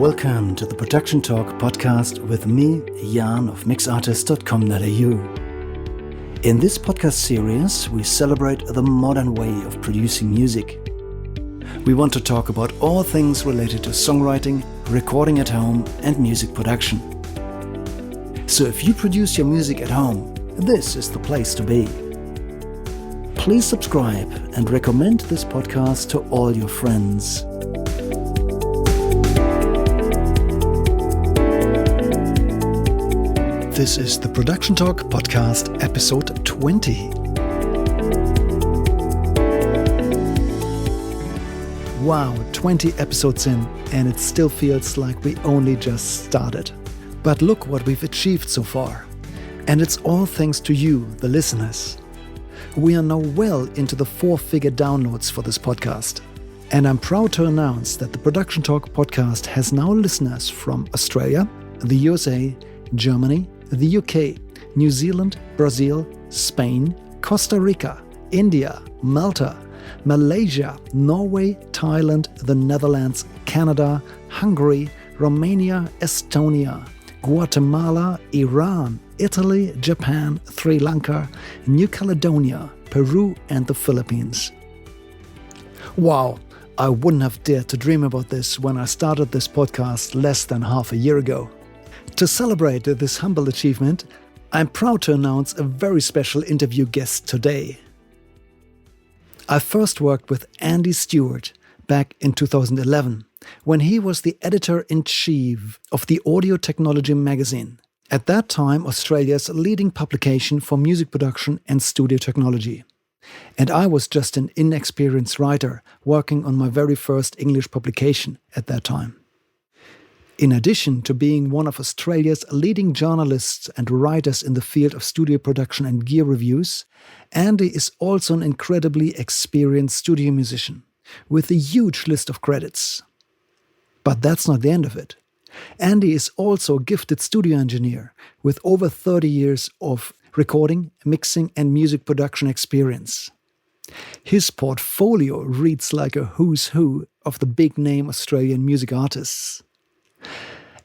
welcome to the Production Talk podcast with me, Jan of mixartist.com.au. In this podcast series, we celebrate the modern way of producing music. We want to talk about all things related to songwriting, recording at home, and music production. So if you produce your music at home, this is the place to be. Please subscribe and recommend this podcast to all your friends. This is the Production Talk podcast, episode 20. Wow, 20 episodes in, and it still feels like we only just started. But look what we've achieved so far. And it's all thanks to you, the listeners. We are now well into the 4-figure downloads for this podcast. And I'm proud to announce that the Production Talk podcast has now listeners from Australia, the USA, Germany, the UK, New Zealand, Brazil, Spain, Costa Rica, India, Malta, Malaysia, Norway, Thailand, the Netherlands, Canada, Hungary, Romania, Estonia, Guatemala, Iran, Italy, Japan, Sri Lanka, New Caledonia, Peru, and the Philippines. Wow, I wouldn't have dared to dream about this when I started this podcast less than half a year ago. To celebrate this humble achievement, I'm proud to announce a very special interview guest today. I first worked with Andy Stewart back in 2011, when he was the editor-in-chief of the Audio Technology magazine, at that time Australia's leading publication for music production and studio technology. And I was just an inexperienced writer working on my very first English publication at that time. In addition to being one of Australia's leading journalists and writers in the field of studio production and gear reviews, Andy is also an incredibly experienced studio musician, with a huge list of credits. But that's not the end of it. Andy is also a gifted studio engineer with over 30 years of recording, mixing, and music production experience. His portfolio reads like a who's who of the big-name Australian music artists.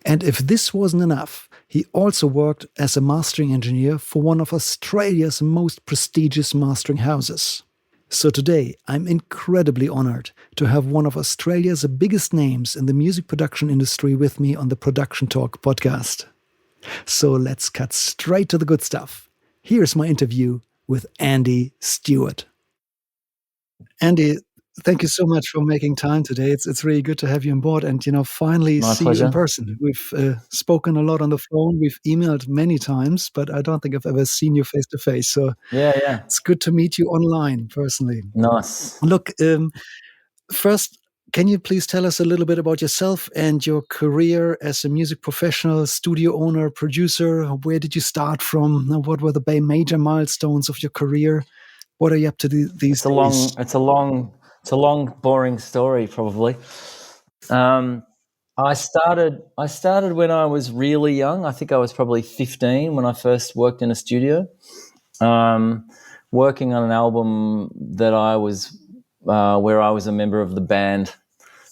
And if this wasn't enough, he also worked as a mastering engineer for one of Australia's most prestigious mastering houses. So today, I'm incredibly honored to have one of Australia's biggest names in the music production industry with me on the Production Talk podcast. So let's cut straight to the good stuff. Here's my interview with Andy Stewart. Andy, thank you so much for making time today. It's really good to have you on board and, finally My see pleasure. you in person. We've spoken a lot on the phone. We've emailed many times, but I don't think I've ever seen you face to face. So Yeah. it's good to meet you online personally. Nice. Look, first, can you please tell us a little bit about yourself and your career as a music professional, studio owner, producer? Where did you start from? What were the major milestones of your career? What are you up to these days? It's a long, boring story. Probably. I started when I was really young. I think I was probably 15 when I first worked in a studio, working on an album that I was where I was a member of the band.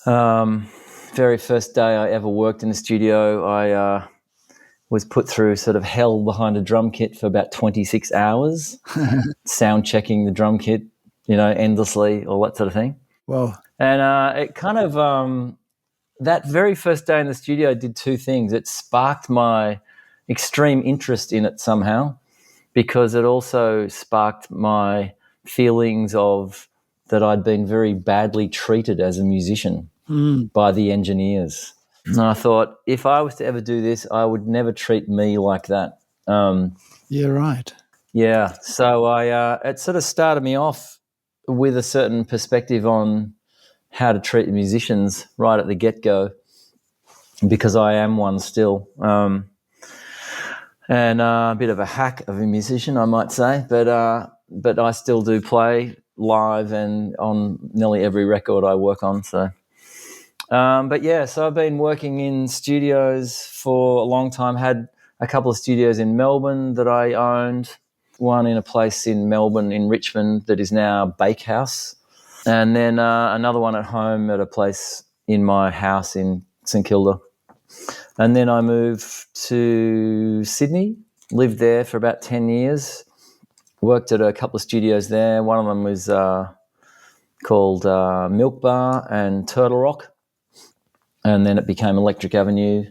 Very first day I ever worked in a studio, I was put through sort of hell behind a drum kit for about 26 hours, sound checking the drum kit, endlessly, all that sort of thing. Wow. And it kind of, that very first day in the studio did two things. It sparked my extreme interest in it somehow, because it also sparked my feelings of that I'd been very badly treated as a musician by the engineers. And I thought, if I was to ever do this, I would never treat me like that. Yeah, right. Yeah, so it sort of started me off with a certain perspective on how to treat musicians right at the get-go, because I am one still, and a bit of a hack of a musician, I might say, but I still do play live and on nearly every record I work on, so... so I've been working in studios for a long time. Had a couple of studios in Melbourne that I owned, one in a place in Melbourne in Richmond that is now Bakehouse, and then another one at home at a place in my house in St Kilda. And then I moved to Sydney, lived there for about 10 years, worked at a couple of studios there. One of them was called Milk Bar and Turtle Rock, and then it became Electric Avenue.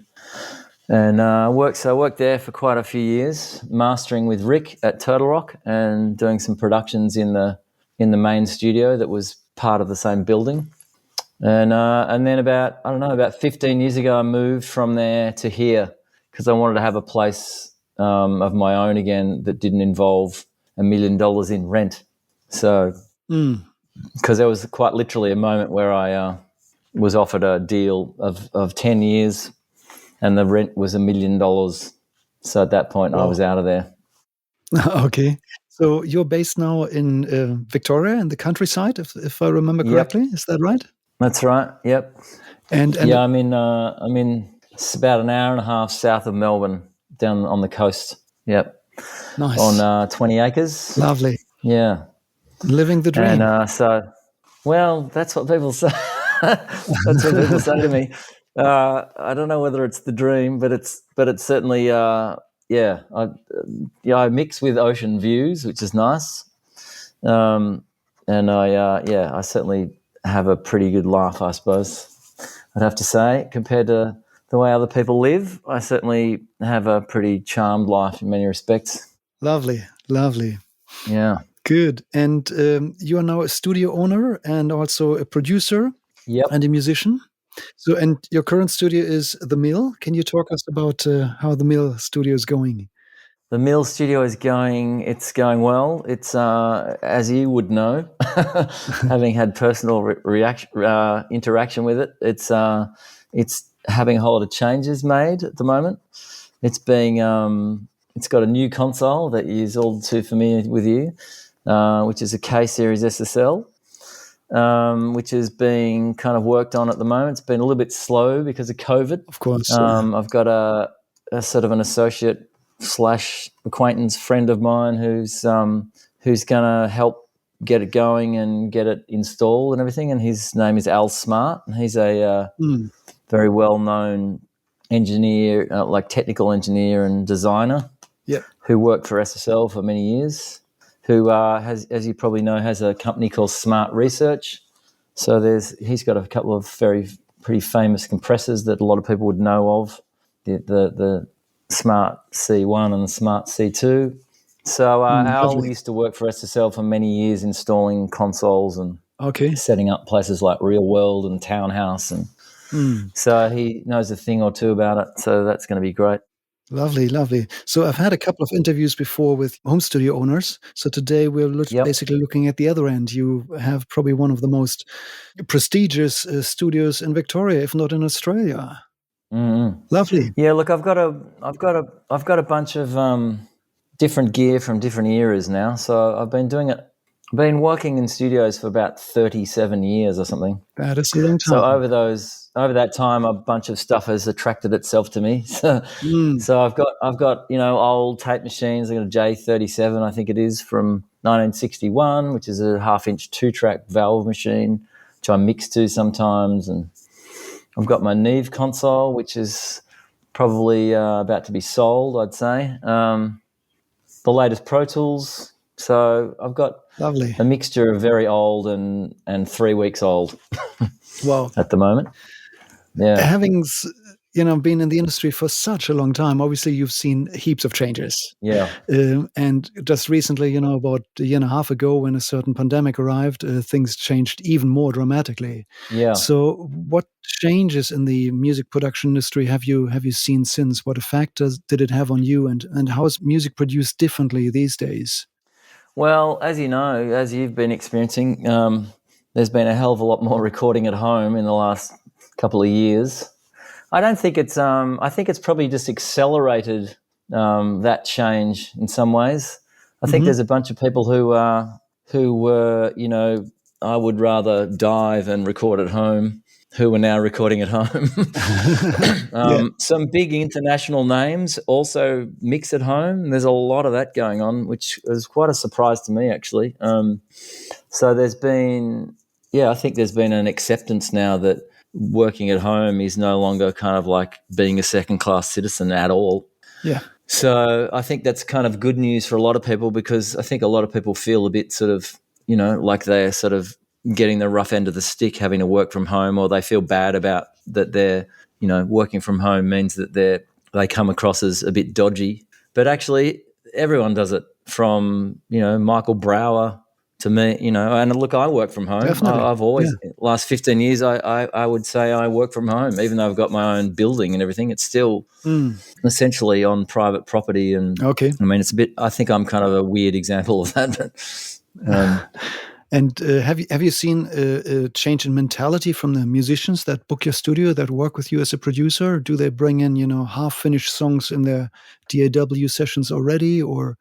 And I worked there for quite a few years, mastering with Rick at Turtle Rock and doing some productions in the main studio that was part of the same building. And then about 15 years ago, I moved from there to here because I wanted to have a place of my own again that didn't involve $1 million in rent. So, because there was quite literally a moment where I was offered a deal of 10 years and the rent was $1 million. So at that point, I was out of there. Okay. So you're based now in Victoria, in the countryside, if I remember correctly. Yep. Is that right? That's right. Yep. And I'm in it's about an hour and a half south of Melbourne, down on the coast. Yep. Nice. On 20 acres. Lovely. Yeah. Living the dream. And well, that's what people say. That's what people say to me. I don't know whether it's the dream, but it's certainly I mix with ocean views, which is nice. And I certainly have a pretty good life, I suppose. I'd have to say, compared to the way other people live, I certainly have a pretty charmed life in many respects. Lovely. Yeah. Good. And you are now a studio owner and also a producer. Yep. And a musician. So, and your current studio is The Mill. Can you talk us about how The Mill studio is going? The Mill studio is going. It's going well. It's as you would know, having had personal interaction with it. It's having a whole lot of changes made at the moment. It's got a new console that is all too familiar with you, which is a K series SSL. Which is being kind of worked on at the moment. It's been a little bit slow because of COVID. Of course. I've got a sort of an associate / acquaintance friend of mine who's going to help get it going and get it installed and everything. And his name is Al Smart, and he's a very well-known engineer, like technical engineer and designer, who worked for SSL for many years. Who has, as you probably know, has a company called Smart Research. So he's got a couple of pretty famous compressors that a lot of people would know of, the Smart C1 and the Smart C2. So Al used to work for SSL for many years installing consoles and setting up places like Real World and Townhouse. And so he knows a thing or two about it. So that's going to be great. Lovely. So I've had a couple of interviews before with home studio owners. So today we're basically looking at the other end. You have probably one of the most prestigious studios in Victoria, if not in Australia. Mm-hmm. Lovely. Yeah, look, I've got a bunch of different gear from different eras now. So I've been working in studios for about 37 years or something. That is a long time. So over that time, a bunch of stuff has attracted itself to me. So I've got old tape machines. I've got a J37, I think it is, from 1961, which is a 1/2-inch 2-track valve machine, which I mix to sometimes. And I've got my Neve console, which is probably about to be sold, I'd say. The latest Pro Tools. So I've got a mixture of very old and 3 weeks old. Wow. At the moment. Yeah. Having been in the industry for such a long time, obviously you've seen heaps of changes. Yeah. And just recently, about a year and a half ago, when a certain pandemic arrived, things changed even more dramatically. Yeah. So what changes in the music production industry have you seen since? What effect did it have on you, and how is music produced differently these days? Well, as you know, as you've been experiencing, there's been a hell of a lot more recording at home in the last couple of years. I don't think it's. I think it's probably just accelerated that change in some ways. I think there's a bunch of people who were, I would rather die than record at home, who are now recording at home. Some big international names also mix at home. There's a lot of that going on, which is quite a surprise to me, actually. So there's been, I think there's been an acceptance now that working at home is no longer kind of like being a second-class citizen at all. Yeah. So I think that's kind of good news for a lot of people, because I think a lot of people feel a bit sort of, like they're sort of getting the rough end of the stick having to work from home, or they feel bad about that they're, working from home means that they come across as a bit dodgy. But actually everyone does it, from, Michael Brower to me, and look, I work from home. Definitely. I've always, last 15 years, I would say I work from home, even though I've got my own building and everything. It's still essentially on private property. And Okay. I mean, it's a bit, I think I'm kind of a weird example of that. But, and have you seen a change in mentality from the musicians that book your studio, that work with you as a producer? Do they bring in, half-finished songs in their DAW sessions already, or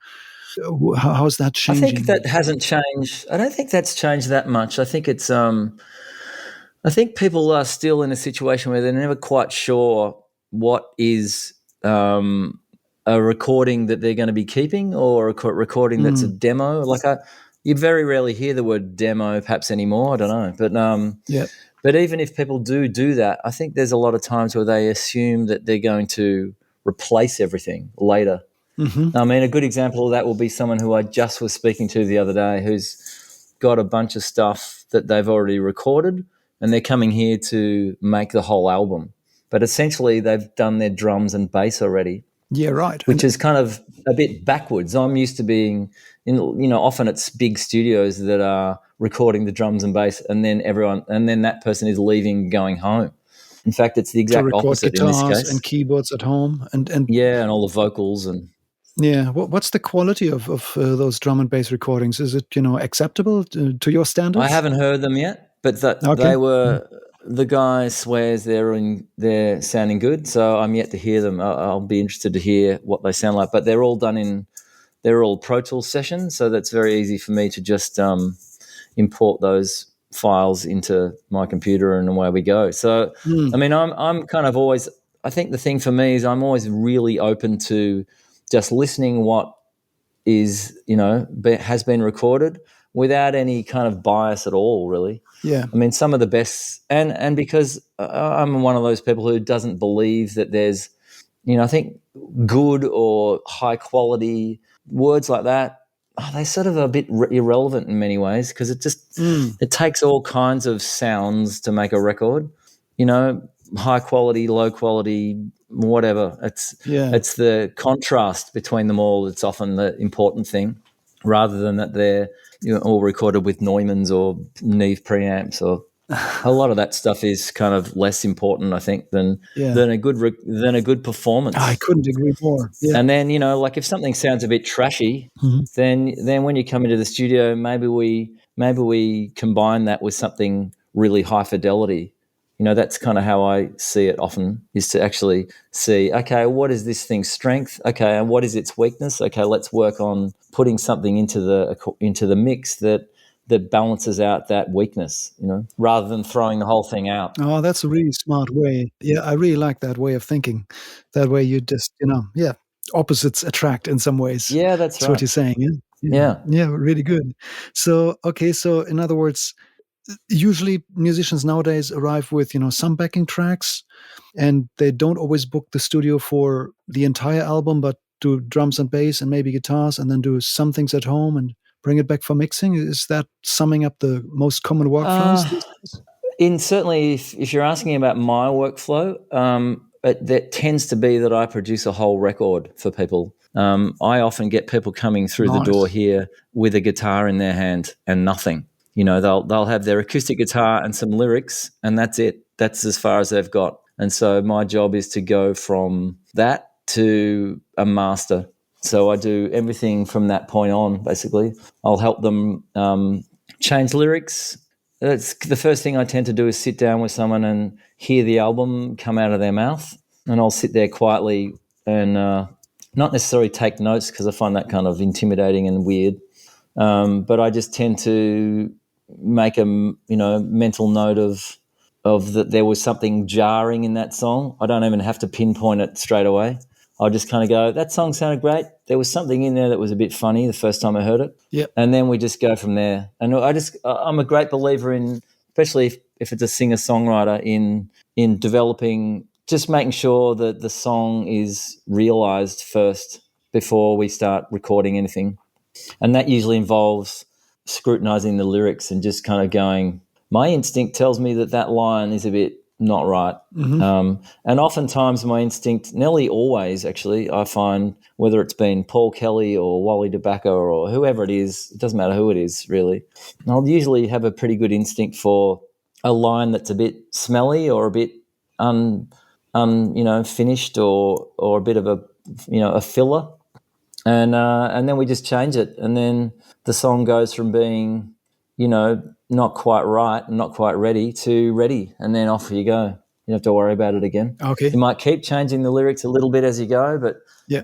how's that changing? I think that hasn't changed. I don't think that's changed that much. I think it's I think people are still in a situation where they're never quite sure what is a recording that they're going to be keeping, or a recording that's a demo. Like you very rarely hear the word demo perhaps anymore. I don't know. But but even if people do that, I think there's a lot of times where they assume that they're going to replace everything later. Mm-hmm. I mean, a good example of that will be someone who I just was speaking to the other day, who's got a bunch of stuff that they've already recorded, and they're coming here to make the whole album. But essentially they've done their drums and bass already. Yeah, right. Which is kind of a bit backwards. I'm used to being often it's big studios that are recording the drums and bass, and then that person is leaving, going home. In fact, it's the exact opposite in this case. And keyboards at home, and and all the vocals and. Yeah, what's the quality of those drum and bass recordings? Is it acceptable to your standards? I haven't heard them yet, but they were. The guy swears they're sounding good, so I'm yet to hear them. I'll be interested to hear what they sound like. But they're all they're all Pro Tools sessions, so that's very easy for me to just import those files into my computer, and away we go. So I mean, I'm kind of always. I think the thing for me is I'm always really open to just listening what is, has been recorded without any kind of bias at all, really. Yeah. I mean, some of the best, and because I'm one of those people who doesn't believe that there's, I think good or high quality words like that, they sort of are a bit irrelevant in many ways, because it just, it takes all kinds of sounds to make a record, high quality, low quality, whatever. It's the contrast between them all that's often the important thing, rather than that they're all recorded with Neumanns or Neve preamps, or a lot of that stuff is kind of less important, I think, than a good performance. I couldn't agree more. Yeah. And then like if something sounds a bit trashy, then when you come into the studio, maybe we combine that with something really high fidelity. That's kind of how I see it often, is to actually see, okay, what is this thing's strength? Okay, and what is its weakness? Okay, let's work on putting something into the mix that balances out that weakness, rather than throwing the whole thing out. Oh, that's a really smart way. Yeah, I really like that way of thinking. That way you just, opposites attract in some ways. Yeah, that's right. what you're saying. Yeah, really good. So, okay, so in other words, usually musicians nowadays arrive with, some backing tracks, and they don't always book the studio for the entire album, but do drums and bass and maybe guitars, and then do some things at home and bring it back for mixing. Is that summing up the most common workflows these days? Certainly, if you're asking about my workflow, that tends to be that I produce a whole record for people. I often get people coming through the door here with a guitar in their hand and nothing. They'll have their acoustic guitar and some lyrics, and that's it. That's as far as they've got. And so my job is to go from that to a master. So I do everything from that point on, basically. I'll help them change lyrics. That's the first thing I tend to do, is sit down with someone and hear the album come out of their mouth, and I'll sit there quietly and not necessarily take notes, because I find that kind of intimidating and weird. But I just tend to make a mental note of that there was something jarring in that song. I don't even have to pinpoint it straight away. I'll just kind of go, that song sounded great. There was something in there that was a bit funny the first time I heard it. Yep. And then we just go from there. And I'm a great believer in especially if it's a singer-songwriter in developing, just making sure that the song is realized first before we start recording anything. And that usually involves scrutinizing the lyrics and just kind of going, my instinct tells me that line is a bit not right. And oftentimes my instinct, nearly always actually, I find, whether it's been Paul Kelly or Wally Tobacco or whoever it is, it doesn't matter who it is really, I'll usually have a pretty good instinct for a line that's a bit smelly or a bit finished or a bit of a filler. And then we just change it, and then the song goes from being, not quite right and not quite ready to ready, and then off you go. You don't have to worry about it again. Okay. You might keep changing the lyrics a little bit as you go, but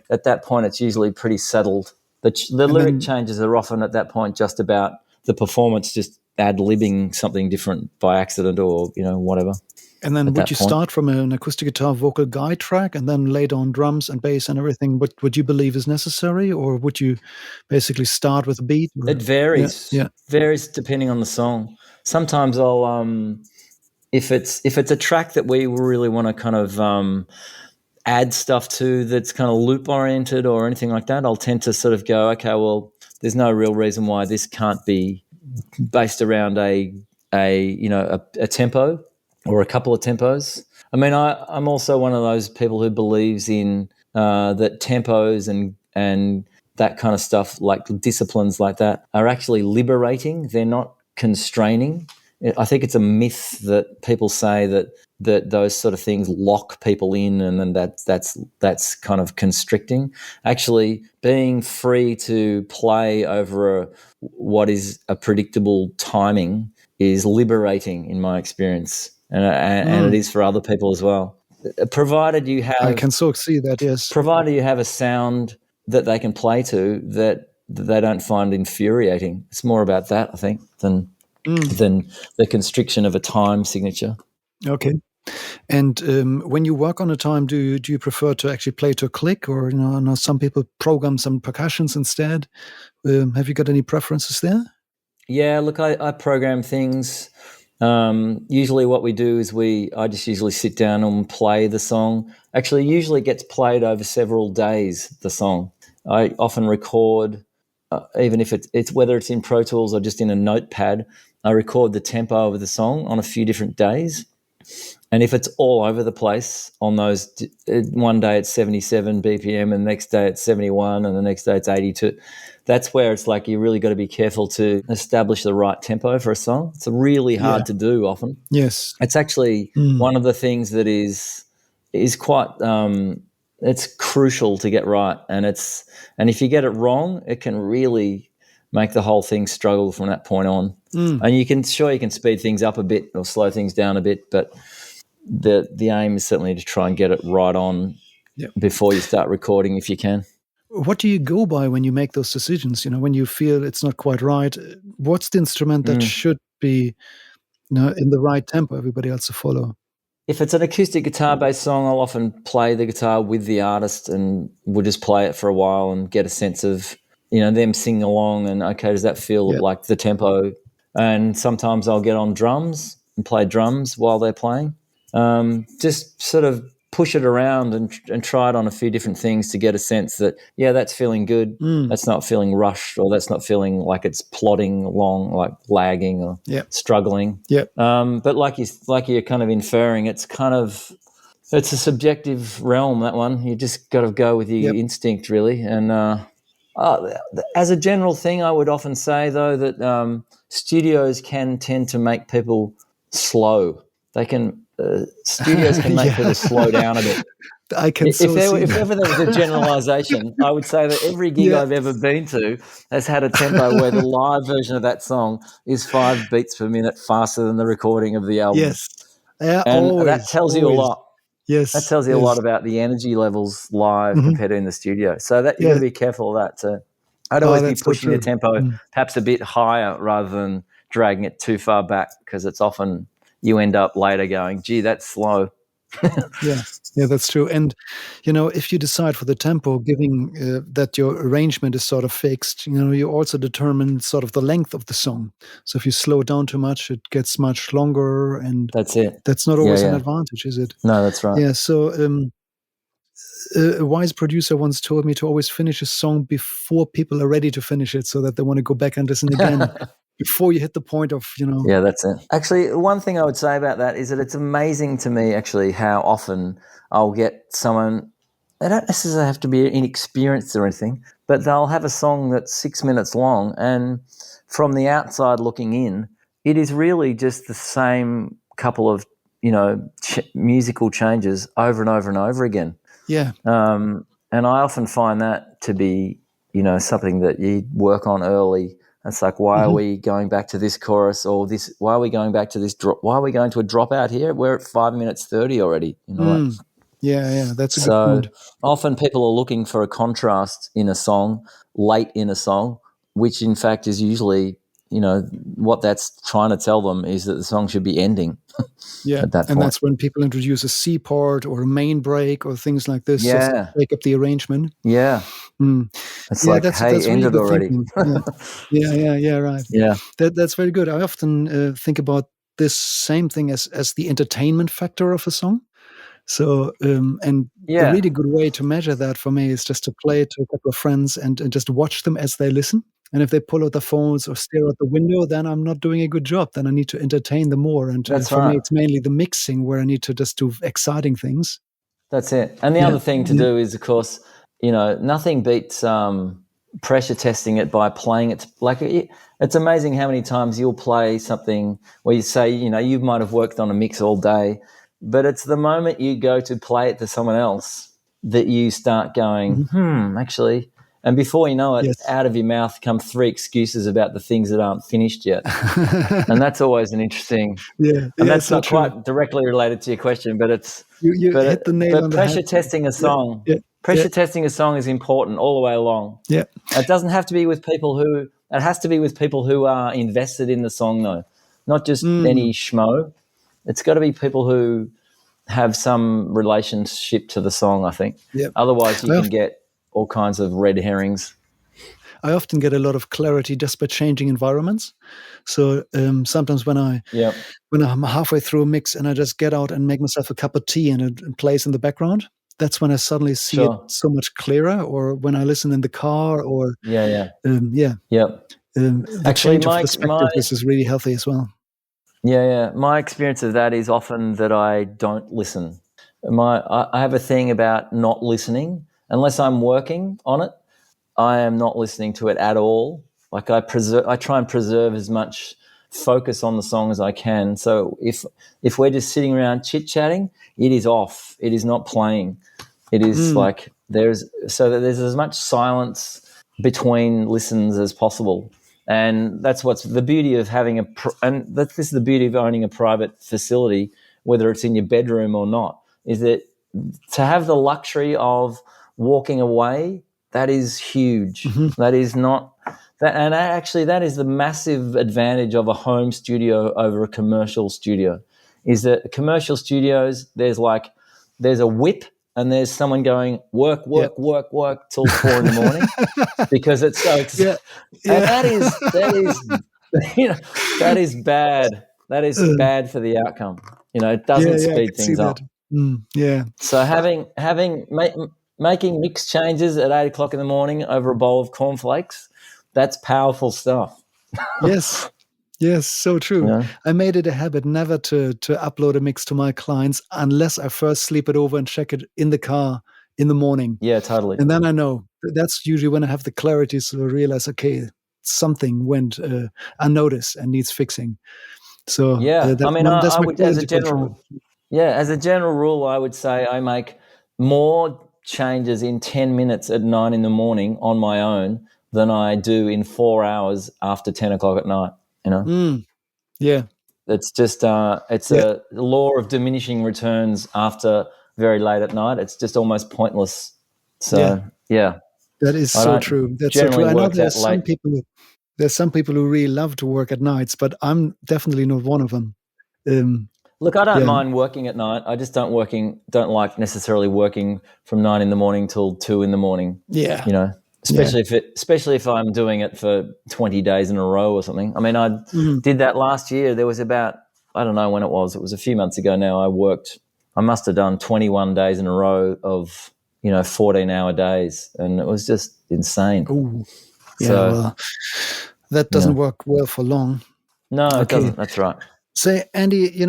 at that point it's usually pretty settled. The lyric changes are often at that point just about the performance just ad-libbing something different by accident or, whatever. And then would you start from an acoustic guitar vocal guide track and then later on drums and bass and everything, what would you believe is necessary, or would you basically start with a beat? Or? It varies. Yeah. Varies depending on the song. Sometimes I'll if it's a track that we really want to kind of add stuff to that's kind of loop oriented or anything like that, I'll tend to sort of go, okay, well, there's no real reason why this can't be based around a tempo or a couple of tempos. I mean, I'm also one of those people who believes in that tempos and that kind of stuff, like disciplines like that, are actually liberating. They're not constraining. I think it's a myth that people say that those sort of things lock people in, and then that's kind of constricting. Actually, being free to play over what is a predictable timing is liberating in my experience. And it is for other people as well. Provided you have, I can so see that, yes. Provided you have a sound that they can play to that they don't find infuriating. It's more about that, I think, than the constriction of a time signature. Okay. And when you work on a time, do you prefer to actually play to a click, or I know some people program some percussions instead? Have you got any preferences there? Yeah, look, I program things. Usually what we do is I just usually sit down and play the song. Actually, usually it gets played over several days, the song. I often record, even if it's whether it's in Pro Tools or just in a notepad, I record the tempo of the song on a few different days. And if it's all over the place on those, one day it's 77 BPM and the next day it's 71 and the next day it's 82, that's where it's like you really got to be careful to establish the right tempo for a song. It's really hard to do often. Yes. It's actually one of the things that is quite it's crucial to get right, and if you get it wrong, it can really make the whole thing struggle from that point on. And you can speed things up a bit or slow things down a bit, but the aim is certainly to try and get it right on before you start recording if you can. What do you go by when you make those decisions? When you feel it's not quite right, what's the instrument that should be in the right tempo, everybody else to follow? If it's an acoustic guitar-based song, I'll often play the guitar with the artist, and we'll just play it for a while and get a sense of, them singing along and, okay, does that feel like the tempo? And sometimes I'll get on drums and play drums while they're playing. Just sort of push it around and try it on a few different things to get a sense that, that's feeling good. That's not feeling rushed, or that's not feeling like it's plodding along, like lagging or struggling. But like you're kind of inferring, it's a subjective realm, that one. You just got to go with your instinct, really. And as a general thing, I would often say, though, that studios can tend to make people slow. They can studios can make people slow down a bit. I can if ever there was a generalization, I would say that every gig I've ever been to has had a tempo where the live version of that song is 5 beats per minute faster than the recording of the album. Yes. And that tells you a lot. Yes. That tells you a lot about the energy levels live compared to in the studio. So that you've got to be careful of that too. I'd always be pushing the tempo perhaps a bit higher rather than dragging it too far back, because it's often you end up later going, gee, that's slow. Yeah, that's true. And if you decide for the tempo, giving that your arrangement is sort of fixed, you also determine sort of the length of the song. So if you slow down too much, it gets much longer, and That's it. that's not always an advantage, is it? No, that's right. Yeah. So a wise producer once told me to always finish a song before people are ready to finish it, so that they want to go back and listen again before you hit the point of. Yeah, that's it. Actually, one thing I would say about that is that it's amazing to me actually how often I'll get someone, they don't necessarily have to be inexperienced or anything, but they'll have a song that's 6 minutes long, and from the outside looking in, it is really just the same couple of, musical changes over and over and over again. Yeah. And I often find that to be, something that you work on early. It's like, why are we going back to this chorus or this? Why are we going back to this drop? Why are we going to a dropout here? We're at 5 minutes 30 already. Yeah, that's a good point. So often people are looking for a contrast in a song, late in a song, which in fact is usually, what that's trying to tell them is that the song should be ending. Yeah, at that point. And that's when people introduce a C part or a main break or things like this. Yeah, just to break up the arrangement. Yeah, it's like, that's really ended already. Yeah, right. Yeah, that's very good. I often think about this same thing as the entertainment factor of a song. So, and a really good way to measure that for me is just to play it to a couple of friends and just watch them as they listen. And if they pull out their phones or stare out the window, then I'm not doing a good job. Then I need to entertain them more. And for me, it's mainly the mixing where I need to just do exciting things. That's it. And the other thing to do is, of course, nothing beats pressure testing it by playing it. Like, it's amazing how many times you'll play something where you say, you might have worked on a mix all day, but it's the moment you go to play it to someone else that you start going, actually. And before you know it, out of your mouth come 3 excuses about the things that aren't finished yet. And that's always an interesting. And that's not quite directly related to your question, but it's you hit the nail on the head. Pressure testing a song. Pressure testing a song is important all the way along. Yeah. It doesn't have to be with people who. It has to be with people who are invested in the song, though, not just any schmo. It's got to be people who have some relationship to the song, I think. Yep. Otherwise, you can get all kinds of red herrings. I often get a lot of clarity just by changing environments. So sometimes when I'm halfway through a mix and I just get out and make myself a cup of tea and it plays in the background, that's when I suddenly see it so much clearer. Or when I listen in the car, or the actually, change of perspective is really healthy as well. Yeah. My experience of that is often that I don't listen. I have a thing about not listening. Unless I'm working on it, I am not listening to it at all. Like, I try and preserve as much focus on the song as I can. So if we're just sitting around chit-chatting, it is off. It is not playing. It is like there's as much silence between listens as possible. And that's what's the beauty of having this is the beauty of owning a private facility, whether it's in your bedroom or not, is that to have the luxury of walking away, that is huge. That is not that, and actually that is the massive advantage of a home studio over a commercial studio, is that commercial studios, there's a whip and there's someone going work till 4 a.m. because it's so and that is bad. That is bad for the outcome. It doesn't speed things up. So making mix changes at 8 o'clock in the morning over a bowl of cornflakes, that's powerful stuff. Yes, so true. Yeah. I made it a habit never to upload a mix to my clients unless I first sleep it over and check it in the car in the morning. Yeah, totally. And then I know. That's usually when I have the clarity to realize, okay, something went unnoticed and needs fixing. So I would, as a general rule, I would say I make more changes in 10 minutes at 9 in the morning on my own than I do in 4 hours after 10 o'clock at night. Yeah. It's just it's a law of diminishing returns after very late at night. It's just almost pointless. So that is so true. That's so true. I know there's some people who really love to work at nights, but I'm definitely not one of them. Look, I don't Yeah. mind working at night. I just don't like necessarily working from 9 in the morning till 2 in the morning. Yeah. You know, especially if I'm doing it for 20 days in a row or something. I mean, I did that last year. There was about, I don't know when it was a few months ago now. I must have done 21 days in a row of, 14-hour days, and it was just insane. Oh, yeah. So, Well, that doesn't work well for long. No, it Okay. doesn't. That's right. Say, Andy,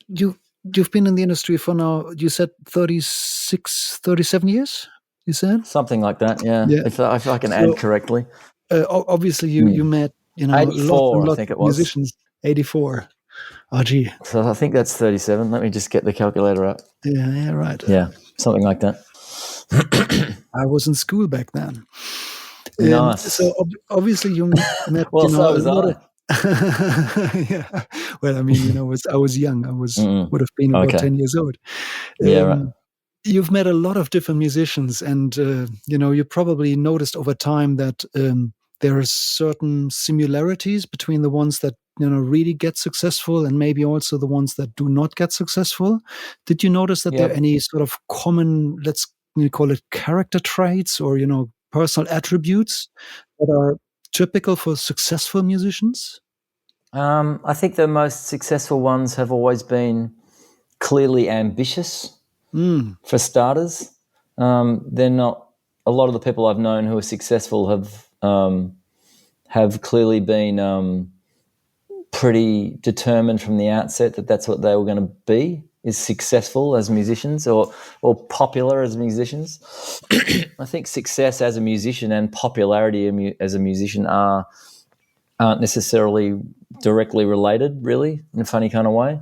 you've been in the industry for now, you said 36, 37 years, you said? Something like that, yeah. Yeah. If I can add correctly. Obviously, you met, lots 84, and I lots think of it was. musicians. 84. Oh, gee. So I think that's 37. Let me just get the calculator up. Yeah, right. Yeah, something like that. I was in school back then. Nice. So obviously you met, Well, so a was lot I. of. Yeah. Well, I mean, I was young. I would have been about Okay. 10 years old. Yeah, right. You've met a lot of different musicians, and you probably noticed over time that there are certain similarities between the ones that really get successful and maybe also the ones that do not get successful. Did you notice that there are any sort of common, let's call it character traits or personal attributes that are typical for successful musicians? I think the most successful ones have always been clearly ambitious, for starters. They're not. A lot of the people I've known who are successful have clearly been pretty determined from the outset that that's what they were going to be, is successful as musicians or popular as musicians. I think success as a musician and popularity as a musician aren't necessarily directly related, really, in a funny kind of way.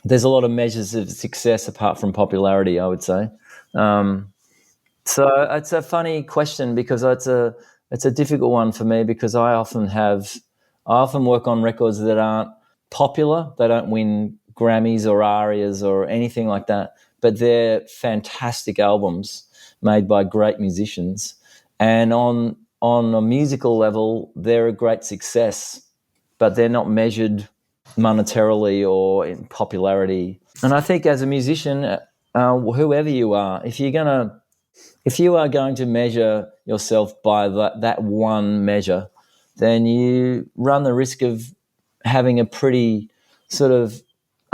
There's a lot of measures of success apart from popularity, I would say. So it's a funny question because it's a difficult one for me because I often work on records that aren't popular. They don't win Grammys or ARIAs or anything like that, but they're fantastic albums made by great musicians. And on a musical level, they're a great success, but they're not measured monetarily or in popularity. And I think as a musician, whoever you are, if you are going to measure yourself by that one measure, then you run the risk of having a pretty sort of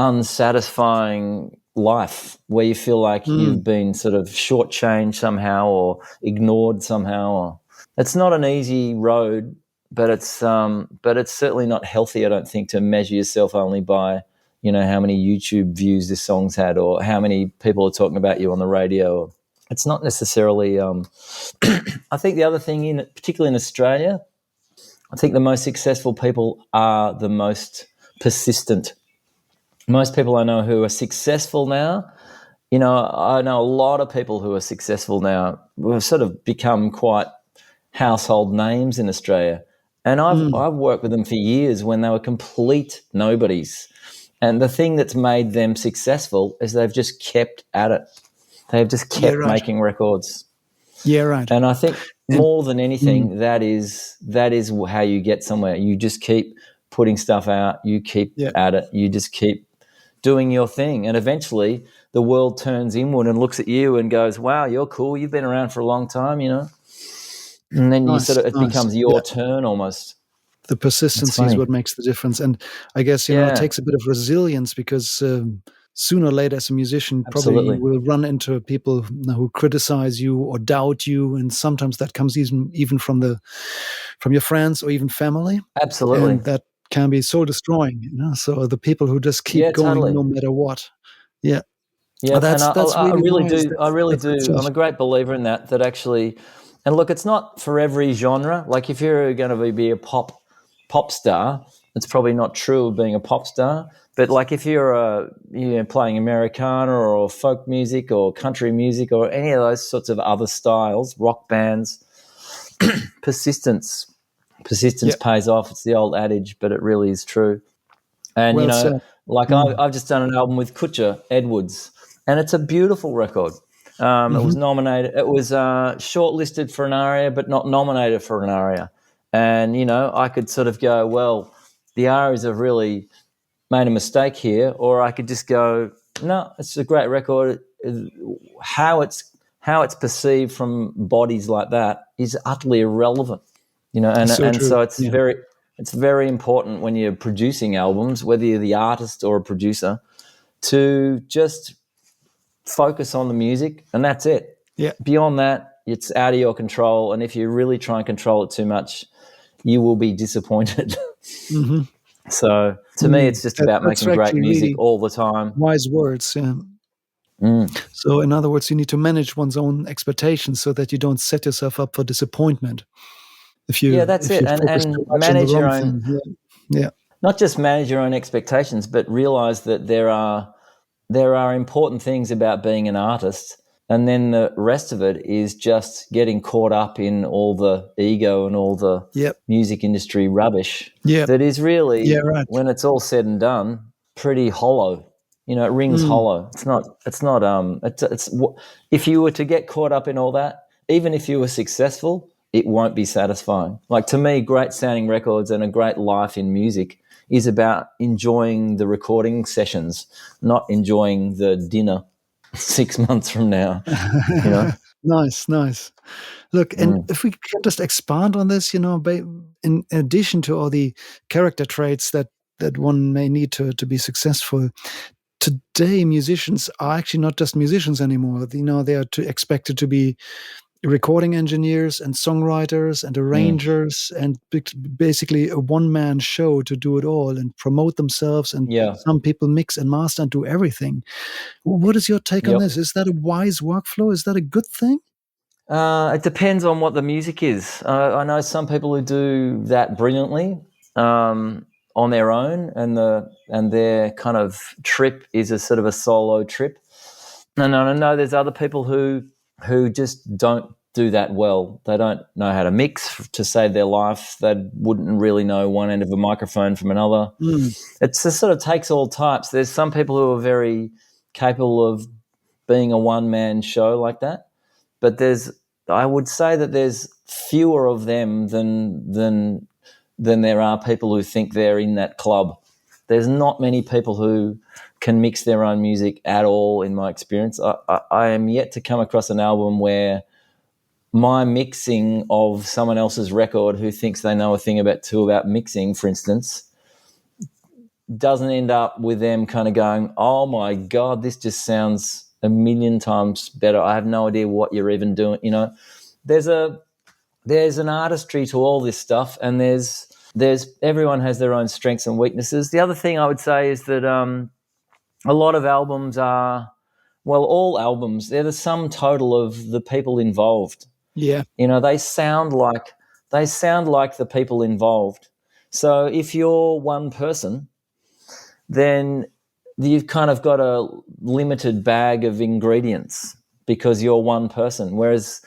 unsatisfying life where you feel like you've been sort of shortchanged somehow or ignored somehow. It's not an easy road, but it's certainly not healthy, I don't think, to measure yourself only by how many YouTube views this song's had or how many people are talking about you on the radio. It's not necessarily. I think the other thing, particularly in Australia, I think the most successful people are the most persistent. Most people I know who are successful now, I know a lot of people who are successful now who have sort of become quite household names in Australia. And I've worked with them for years when they were complete nobodies. And the thing that's made them successful is they've just kept at it. They've just kept making records. Yeah, right. And I think more than anything, that is how you get somewhere. You just keep putting stuff out. You keep at it. You just keep doing your thing. And eventually the world turns inward and looks at you and goes, wow, you're cool. You've been around for a long time, And then it becomes your turn almost. The persistency is what makes the difference. And I guess, it takes a bit of resilience because sooner or later as a musician, probably you will run into people who criticize you or doubt you. And sometimes that comes even from your friends or even family. Absolutely. And that can be soul destroying. So the people who just keep going no matter what. Yeah. Yeah, that's I really really nice. do. I really do. I'm a great believer in that actually. And look, it's not for every genre. Like if you're going to be a pop star, it's probably not true of being a pop star. But like if you're playing Americana or folk music or country music or any of those sorts of other styles, rock bands, persistence pays off. It's the old adage, but it really is true. And I've just done an album with Kutcha Edwards, and it's a beautiful record. It was nominated. It was shortlisted for an ARIA, but not nominated for an ARIA. And I could sort of go, well, the ARIAs have really made a mistake here, or I could just go, no, it's a great record. How it's perceived from bodies like that is utterly irrelevant, and So and true. so it's very important when you're producing albums, whether you're the artist or a producer, to just focus on the music, and that's it. Yeah. Beyond that, it's out of your control, and if you really try and control it too much, you will be disappointed. Mm-hmm. So to me, it's just about That's making great actually music really all the time. wise words. Yeah. So in other words, you need to manage one's own expectations so that you don't set yourself up for disappointment if you That's if it, you focus too and much on the manage your wrong own. thing. Yeah. Not just manage your own expectations, but realize that there are important things about being an artist, and then the rest of it is just getting caught up in all the ego and all the Yep. music industry rubbish Yep. that is really, Yeah, right. when it's all said and done, pretty hollow. It rings hollow. It's if you were to get caught up in all that, even if you were successful, it won't be satisfying. Like, to me, great sounding records and a great life in music is about enjoying the recording sessions, not enjoying the dinner 6 months from now. Nice. Look, and if we can just expand on this, in addition to all the character traits that one may need to be successful, today musicians are actually not just musicians anymore. They are expected to be recording engineers and songwriters and arrangers and basically a one-man show to do it all and promote themselves. And some people mix and master and do everything. What is your take on this? Is that a wise workflow? Is that a good thing? It depends on what the music is. I know some people who do that brilliantly on their own, and their kind of trip is a sort of a solo trip. And I know there's other people who just don't do that well. They don't know how to mix to save their life. They wouldn't really know one end of a microphone from another. It sort of takes all types. There's some people who are very capable of being a one-man show like that, but I would say that there's fewer of them than there are people who think they're in that club. There's not many people who can mix their own music at all, in my experience. I am yet to come across an album where my mixing of someone else's record who thinks they know a thing about mixing, for instance, doesn't end up with them kind of going, oh my God, this just sounds a million times better. I have no idea what you're even doing. There's an artistry to all this stuff, and there's everyone has their own strengths and weaknesses. The other thing I would say is that a lot of albums are, well, all albums, they're the sum total of the people involved. Yeah. They sound like the people involved. So if you're one person, then you've kind of got a limited bag of ingredients because you're one person. Whereas,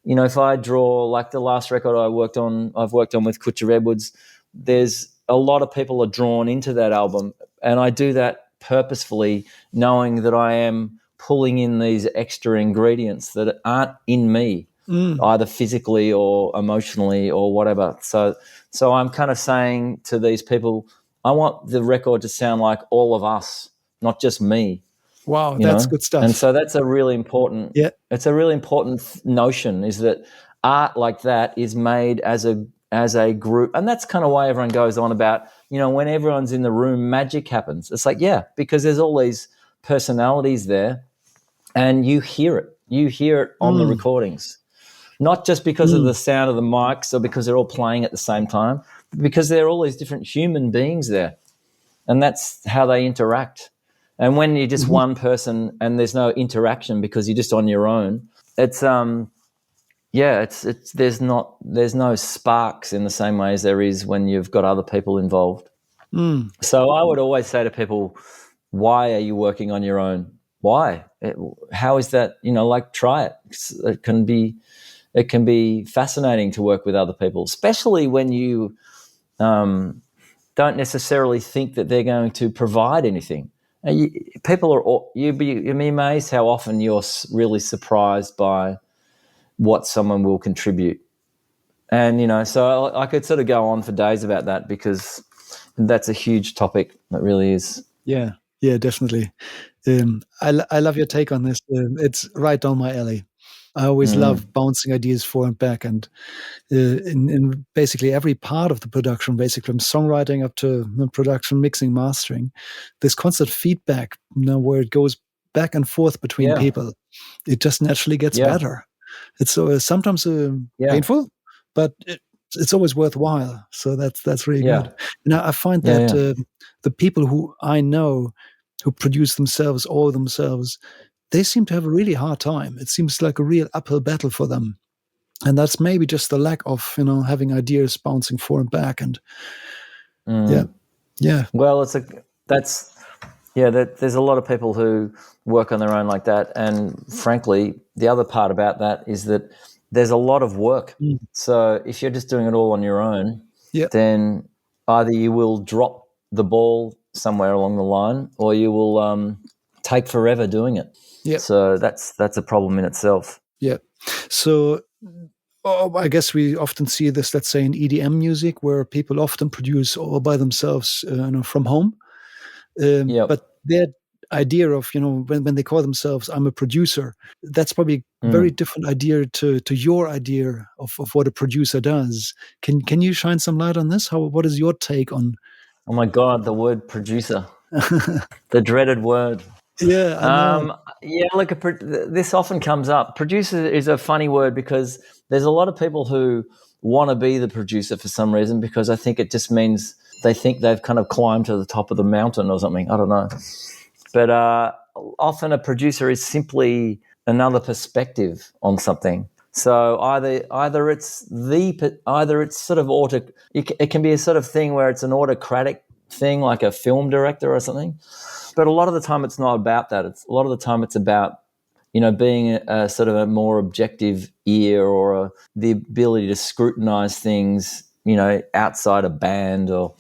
if I draw, like the last record I've worked on with Kutcha Edwards, there's a lot of people are drawn into that album, and I do that purposefully, knowing that I am pulling in these extra ingredients that aren't in me, either physically or emotionally or whatever. So I'm kind of saying to these people, I want the record to sound like all of us, not just me. Wow, that's good stuff. And so that's a really important. Yeah, it's a really important notion, is that art like that is made as a group, and that's kind of why everyone goes on about, when everyone's in the room, magic happens. It's like, because there's all these personalities there, and you hear it. You hear it on the recordings, not just because of the sound of the mics or because they're all playing at the same time, but because there are all these different human beings there, and that's how they interact. And when you're just one person and there's no interaction because you're just on your own, it's there's no sparks in the same way as there is when you've got other people involved. So I would always say to people, why are you working on your own? Why? How is that? Try it. It can be fascinating to work with other people, especially when you don't necessarily think that they're going to provide anything. You'd be amazed how often you're really surprised by what someone will contribute. And, so I could sort of go on for days about that, because that's a huge topic. It really is. Yeah, yeah, definitely. I love your take on this. It's right down my alley. I always love bouncing ideas forward and back, and in basically every part of the production, basically from songwriting up to production, mixing, mastering, this constant feedback, where it goes back and forth between Yeah. people, it just naturally gets Yeah. better. It's sometimes Yeah. painful, but it's always worthwhile. So that's really Yeah. good. Now I find Yeah. that Yeah. the people who I know who produce themselves all themselves, they seem to have a really hard time. It seems like a real uphill battle for them. And that's maybe just the lack of, having ideas bouncing forward and back. And yeah. Well, there's a lot of people who work on their own like that. And frankly, the other part about that is that there's a lot of work. So if you're just doing it all on your own, then either you will drop the ball somewhere along the line, or you will take forever doing it. So that's a problem in itself. Yeah. So I guess we often see this, let's say, in EDM music, where people often produce all by themselves, from home. But their idea of, when they call themselves, I'm a producer, that's probably a very different idea to your idea of what a producer does. Can you shine some light on this? What is your take on? Oh my God, the word producer, the dreaded word. Yeah, I know. Yeah, look, this often comes up. Producer is a funny word because there's a lot of people who want to be the producer for some reason, because I think it just means they think they've kind of climbed to the top of the mountain or something. I don't know. But often a producer is simply another perspective on something. So either it's sort of it can be a sort of thing where it's an autocratic thing, like a film director or something. But a lot of the time it's not about that. A lot of the time it's about, being a sort of a more objective ear, or the ability to scrutinize things, outside a band, or,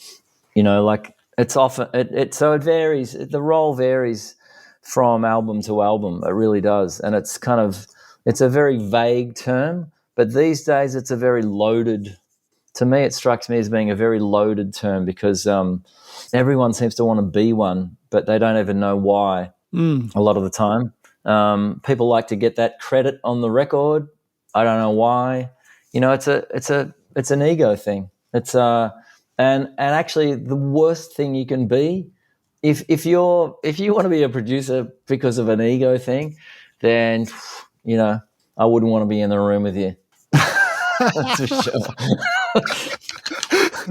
like it's often, so it varies. The role varies from album to album. It really does. And it's a very vague term, but these days it's a very loaded, to me it strikes me as being a very loaded term, because everyone seems to want to be one, but they don't even know why. A lot of the time, people like to get that credit on the record. I don't know why. It's an ego thing. It's and actually the worst thing you can be, if you want to be a producer because of an ego thing, then I wouldn't want to be in the room with you. That's for sure.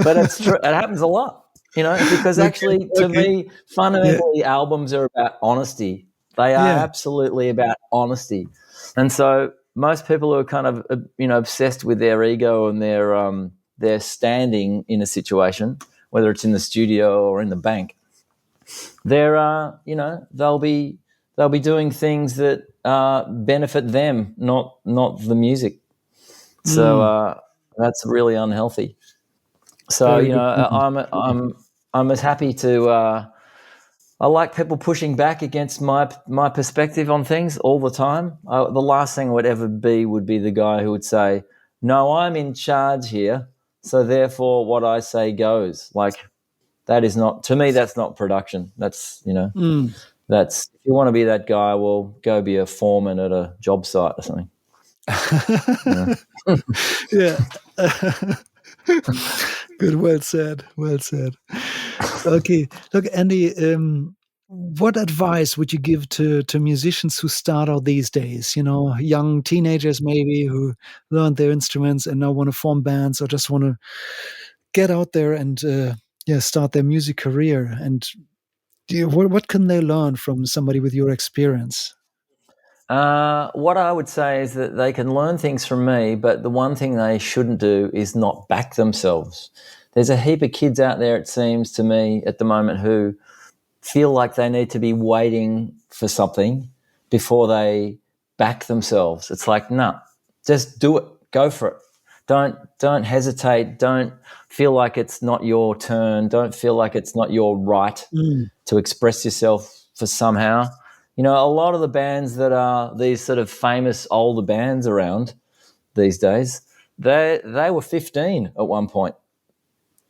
But it's true. It happens a lot. Because actually, to me, fundamentally, albums are about honesty. They are absolutely about honesty. And so most people who are kind of, obsessed with their ego and their standing in a situation, whether it's in the studio or in the bank, they'll be doing things that benefit them, not the music. So that's really unhealthy. So I'm as happy to. I like people pushing back against my perspective on things all the time. The last thing I would ever be would be the guy who would say, "No, I'm in charge here, so therefore what I say goes." Like, that is not, to me, that's not production. That's that's, if you want to be that guy, well, go be a foreman at a job site or something. Yeah. Good. Well said. Well said. Okay. Look, Andy, what advice would you give to musicians who start out these days? Young teenagers maybe who learned their instruments and now want to form bands, or just want to get out there and start their music career. And what can they learn from somebody with your experience? What I would say is that they can learn things from me, but the one thing they shouldn't do is not back themselves. There's a heap of kids out there, it seems to me, at the moment, who feel like they need to be waiting for something before they back themselves. It's like, no, just do it. Go for it. Don't hesitate. Don't feel like it's not your turn. Don't feel like it's not your right to express yourself for somehow. A lot of the bands that are these sort of famous older bands around these days, they were 15 at one point.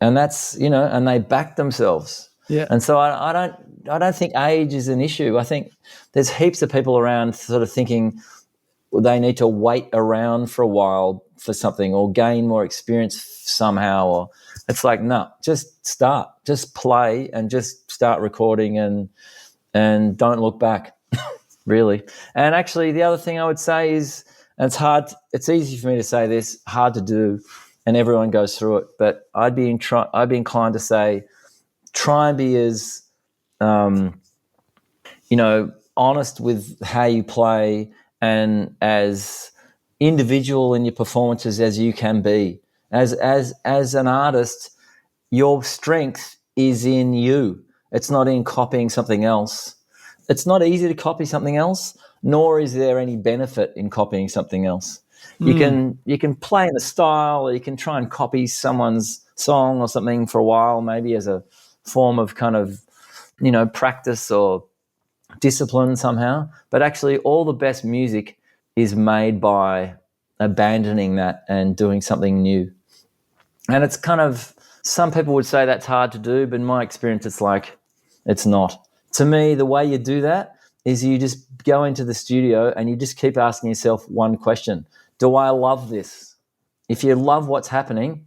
and that's, and they back themselves. Yeah. And so I don't think age is an issue. I think there's heaps of people around sort of thinking they need to wait around for a while for something or gain more experience somehow. Or it's like, no, just start, just play and just start recording and don't look back, really. And actually, the other thing I would say is, and it's easy for me to say this, hard to do, and everyone goes through it, but I'd be inclined to say, try and be as, honest with how you play and as individual in your performances as you can be. As an artist, your strength is in you. It's not in copying something else. It's not easy to copy something else, nor is there any benefit in copying something else. You can play in a style, or you can try and copy someone's song or something for a while, maybe as a form of kind of, practice or discipline somehow. But actually, all the best music is made by abandoning that and doing something new. And it's kind of, some people would say that's hard to do, but in my experience, it's like, it's not. To me, the way you do that is you just go into the studio and you just keep asking yourself one question. Do I love this? If you love what's happening,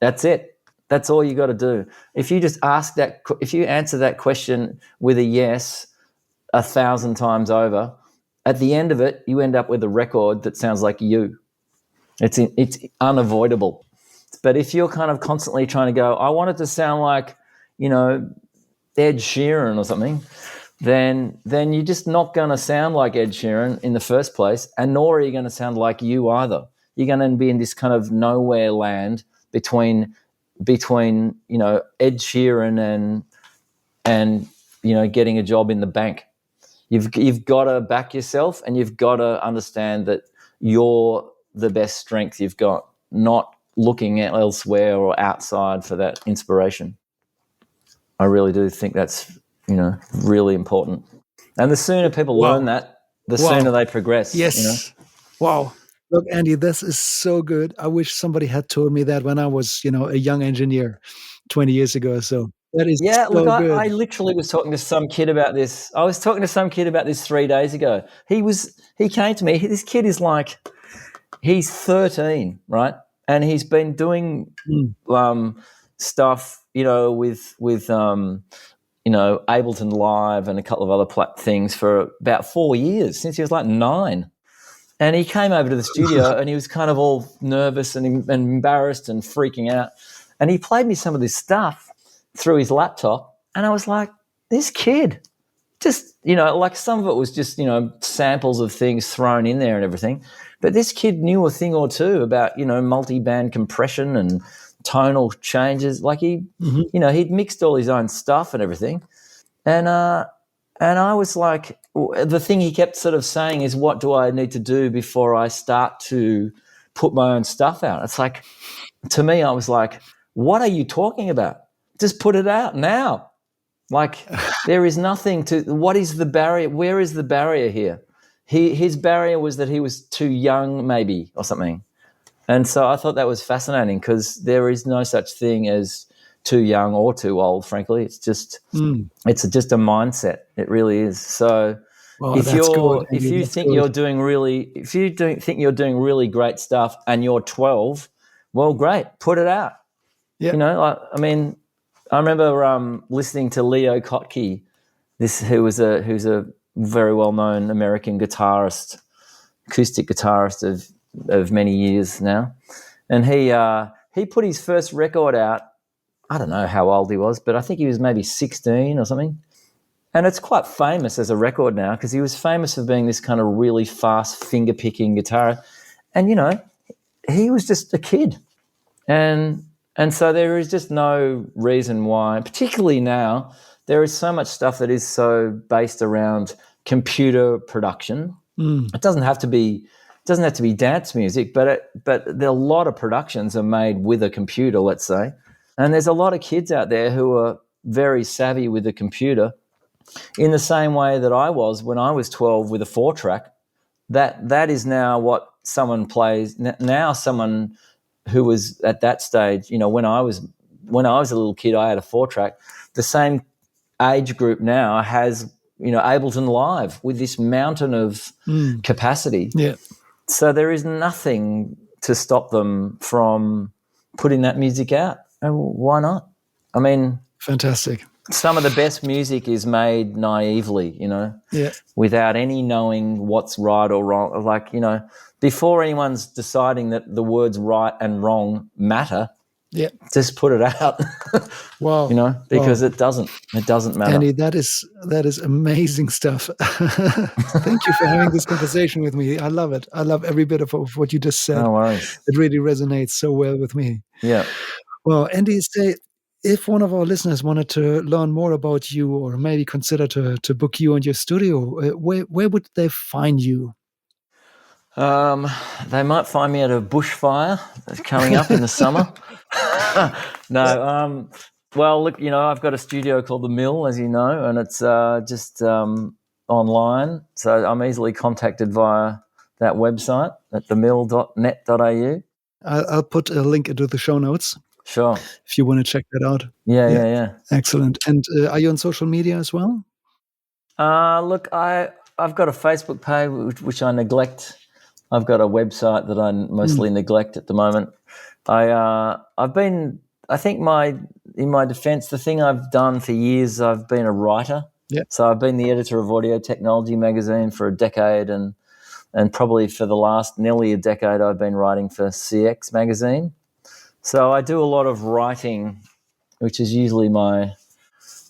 that's it. That's all you got to do. If you just if you answer that question with a yes 1,000 times over, at the end of it, you end up with a record that sounds like you. It's unavoidable. But if you're kind of constantly trying to go, I want it to sound like, Ed Sheeran or something, then you're just not going to sound like Ed Sheeran in the first place, and nor are you going to sound like you either. You're going to be in this kind of nowhere land between Ed Sheeran and getting a job in the bank. You've got to back yourself, and you've got to understand that you're the best strength you've got, not looking at elsewhere or outside for that inspiration. I really do think that's, really important. And the sooner people learn that, the sooner they progress. Yes. Wow. Look, Andy, this is so good. I wish somebody had told me that when I was, a young engineer 20 years ago or so. That is so good. I literally was talking to some kid about this. I was talking to some kid about this 3 days ago. He came to me. This kid is like, he's 13, right? And he's been doing stuff, with Ableton Live and a couple of other things for about 4 years, since he was like 9. And he came over to the studio and he was kind of all nervous and embarrassed and freaking out. And he played me some of this stuff through his laptop. And I was like, this kid, just, like some of it was just, samples of things thrown in there and everything. But this kid knew a thing or two about, multi-band compression and tonal changes. Like he'd mixed all his own stuff and everything. And I was like, the thing he kept sort of saying is, what do I need to do before I start to put my own stuff out? It's like, to me, I was like, what are you talking about? Just put it out now. Like, there is nothing what is the barrier? Where is the barrier here? His barrier was that he was too young, maybe, or something. And so I thought that was fascinating, because there is no such thing as too young or too old, frankly. It's just it's just a mindset. It really is. So if you think you're doing really great stuff and you're 12, well, great, put it out. Yeah. I remember listening to Leo Gotyé, who's a very well-known American guitarist, acoustic guitarist of many years now, and he put his first record out. I don't know how old he was, but I think he was maybe 16 or something. And it's quite famous as a record now, because he was famous for being this kind of really fast finger-picking guitarist. And, he was just a kid. And so there is just no reason why, particularly now, there is so much stuff that is so based around computer production. It doesn't have to be dance music, but a lot of productions are made with a computer, let's say. And there's a lot of kids out there who are very savvy with a computer, in the same way that I was when I was 12 with a 4-track. That is now what someone plays now. Someone who was at that stage, when I was when I was a little kid, I had a 4-track. The same age group now has, Ableton Live with this mountain of capacity. Yeah. So there is nothing to stop them from putting that music out. And why not? I mean, fantastic. Some of the best music is made naively, without any knowing what's right or wrong. Like, before anyone's deciding that the words right and wrong matter, just put it out. Wow. Because it doesn't matter. Andy, that is amazing stuff. Thank you for having this conversation with me. I love it. I love every bit of what you just said. No worries. It really resonates so well with me. Yeah. Well, Andy, if one of our listeners wanted to learn more about you or maybe consider to book you and your studio, where would they find you? They might find me at a bushfire that's coming up in the summer. No. Well, look, I've got a studio called The Mill, as you know, and it's just online. So I'm easily contacted via that website at themill.net.au. I'll put a link into the show notes. Sure. If you want to check that out. Yeah. Excellent. And are you on social media as well? Look, I've got a Facebook page which I neglect. I've got a website that I mostly neglect at the moment. In my defense, the thing I've done for years, I've been a writer. Yeah. So I've been the editor of Audio Technology magazine for a decade, and probably for the last nearly a decade I've been writing for CX magazine. So I do a lot of writing, which is usually my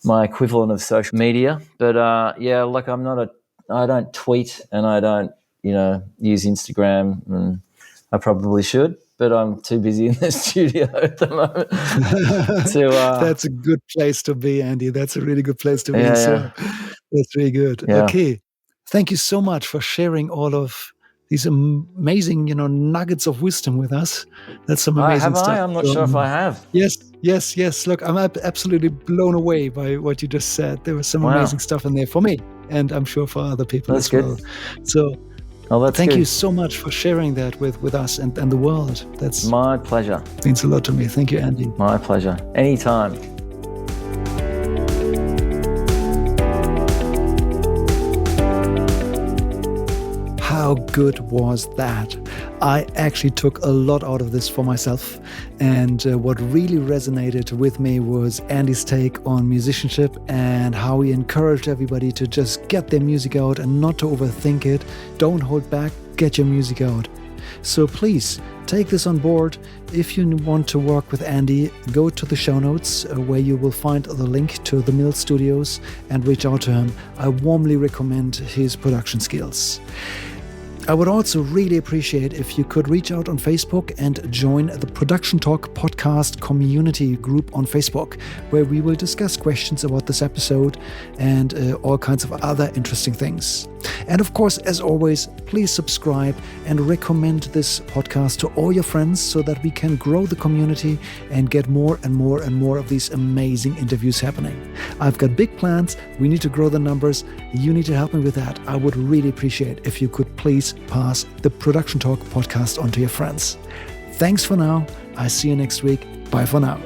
equivalent of social media. But look, I don't tweet and I don't, use Instagram, and I probably should, but I'm too busy in the studio at the moment. That's a good place to be, Andy. That's a really good place to be. Yeah, so that's really good. Yeah. Okay. Thank you so much for sharing all of these amazing, nuggets of wisdom with us. That's some amazing stuff. I'm not sure if I have. Yes. Look, I'm absolutely blown away by what you just said. There was some amazing stuff in there for me, and I'm sure for other people as well. So thank you so much for sharing that with us and the world. That's my pleasure. Means a lot to me. Thank you, Andy. My pleasure. Anytime. How good was that? I actually took a lot out of this for myself, and what really resonated with me was Andy's take on musicianship and how he encouraged everybody to just get their music out and not to overthink it. Don't hold back, get your music out. So please take this on board. If you want to work with Andy, go to the show notes where you will find the link to the Mill Studios and reach out to him. I warmly recommend his production skills. I would also really appreciate if you could reach out on Facebook and join the Production Talk podcast community group on Facebook, where we will discuss questions about this episode and all kinds of other interesting things. And of course, as always, please subscribe and recommend this podcast to all your friends so that we can grow the community and get more and more and more of these amazing interviews happening. I've got big plans. We need to grow the numbers. You need to help me with that. I would really appreciate if you could please pass the Production Talk podcast on to your friends. Thanks for now. I see you next week. Bye for now.